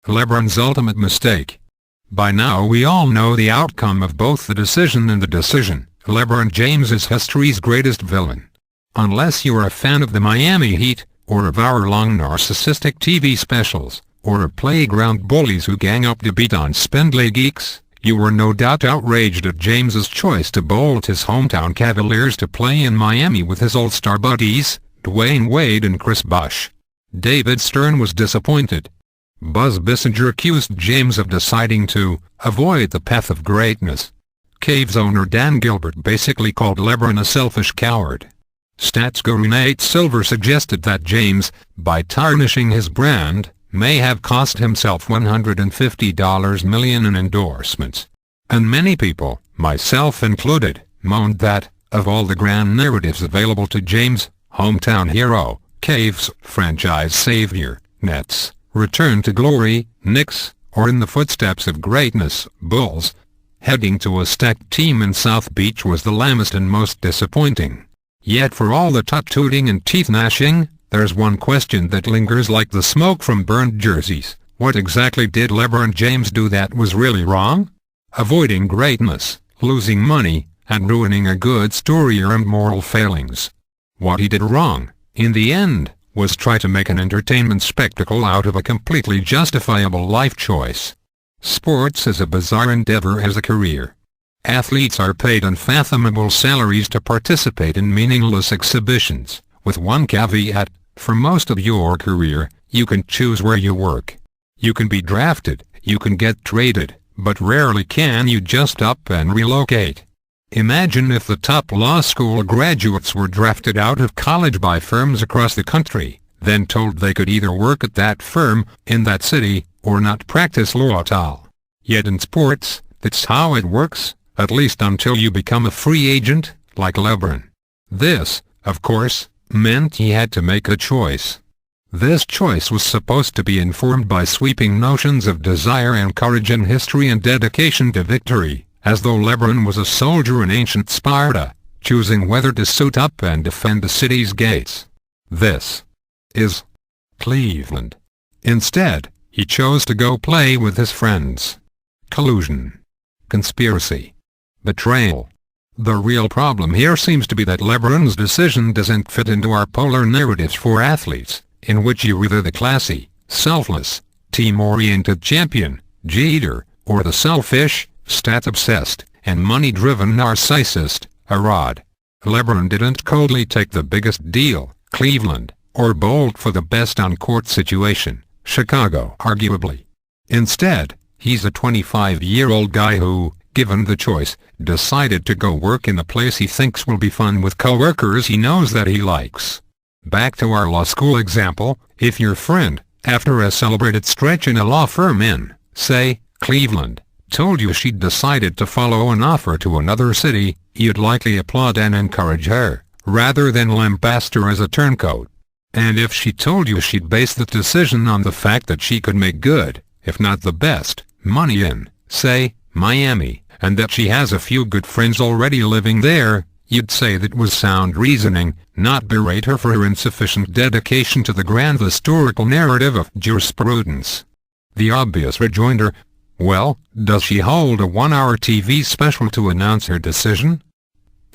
LeBron's ultimate mistake. By now we all know the outcome of both the decision and the decision. LeBron James is history's greatest villain. Unless you are a fan of the Miami Heat, or of hour-long narcissistic TV specials, or of playground bullies who gang up to beat on spindly geeks, you were no doubt outraged at James's choice to bolt his hometown Cavaliers to play in Miami with his all-star buddies, Dwayne Wade and Chris Bosh. David Stern was disappointed. Buzz Bissinger accused James of deciding to avoid the path of greatness. Caves owner Dan Gilbert basically called LeBron a selfish coward. Stats guru Nate Silver suggested that James, by tarnishing his brand, may have cost himself $150 million in endorsements. And many people, myself included, moaned that, of all the grand narratives available to James, hometown hero, Caves, franchise savior, Nets, return to glory, Knicks, or in the footsteps of greatness, Bulls, heading to a stacked team in South Beach was the lamest and most disappointing. Yet for all the tut-tooting and teeth-gnashing, there's one question that lingers like the smoke from burned jerseys. What exactly did LeBron James do that was really wrong? Avoiding greatness, losing money, and ruining a good story earned moral failings. What he did wrong, in the end, was try to make an entertainment spectacle out of a completely justifiable life choice. Sports is a bizarre endeavor as a career. Athletes are paid unfathomable salaries to participate in meaningless exhibitions, with one caveat: for most of your career, you can choose where you work. You can be drafted, you can get traded, but rarely can you just up and relocate. Imagine if the top law school graduates were drafted out of college by firms across the country, then told they could either work at that firm, in that city, or not practice law at all. Yet in sports, that's how it works, at least until you become a free agent, like LeBron. This, of course, meant he had to make a choice. This choice was supposed to be informed by sweeping notions of desire and courage and history and dedication to victory, as though LeBron was a soldier in ancient Sparta, choosing whether to suit up and defend the city's gates. This is Cleveland. Instead, he chose to go play with his friends. Collusion. Conspiracy. Betrayal. The real problem here seems to be that LeBron's decision doesn't fit into our polar narratives for athletes, in which you're either the classy, selfless, team-oriented champion, Jeter, or the selfish, stat-obsessed, and money-driven narcissist, Arad. LeBron didn't coldly take the biggest deal, Cleveland, or bolt for the best on-court situation, Chicago arguably. Instead, he's a 25-year-old guy who, given the choice, decided to go work in a place he thinks will be fun with coworkers he knows that he likes. Back to our law school example, if your friend, after a celebrated stretch in a law firm in, say, Cleveland, told you she'd decided to follow an offer to another city, you'd likely applaud and encourage her, rather than lambast her as a turncoat. And if she told you she'd base the decision on the fact that she could make good, if not the best, money in, say, Miami, and that she has a few good friends already living there, you'd say that was sound reasoning, not berate her for her insufficient dedication to the grand historical narrative of jurisprudence. The obvious rejoinder: well, does she hold a one-hour TV special to announce her decision?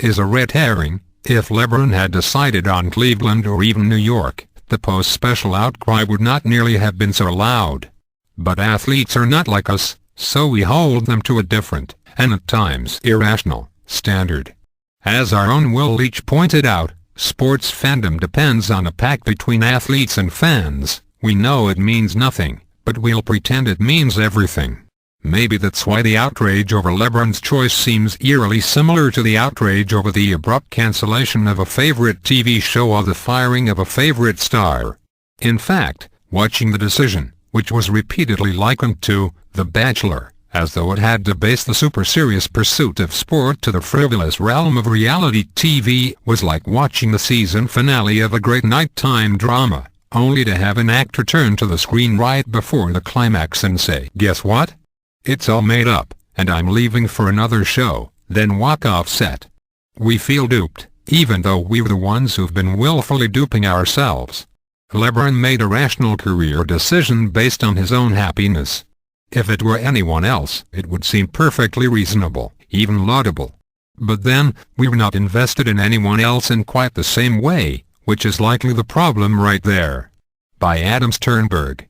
Is a red herring. If LeBron had decided on Cleveland or even New York, the post-special outcry would not nearly have been so loud. But athletes are not like us, so we hold them to a different, and at times irrational, standard. As our own Will Leach pointed out, sports fandom depends on a pact between athletes and fans. We know it means nothing, but we'll pretend it means everything. Maybe that's why the outrage over LeBron's choice seems eerily similar to the outrage over the abrupt cancellation of a favorite TV show or the firing of a favorite star. In fact, watching the decision, which was repeatedly likened to The Bachelor, as though it had debased the super-serious pursuit of sport to the frivolous realm of reality TV, was like watching the season finale of a great nighttime drama, only to have an actor turn to the screen right before the climax and say, "Guess what? It's all made up, and I'm leaving for another show," then walk off set. We feel duped, even though we're the ones who've been willfully duping ourselves. LeBron made a rational career decision based on his own happiness. If it were anyone else, it would seem perfectly reasonable, even laudable. But then, we're not invested in anyone else in quite the same way, which is likely the problem right there. By Adam Sternberg.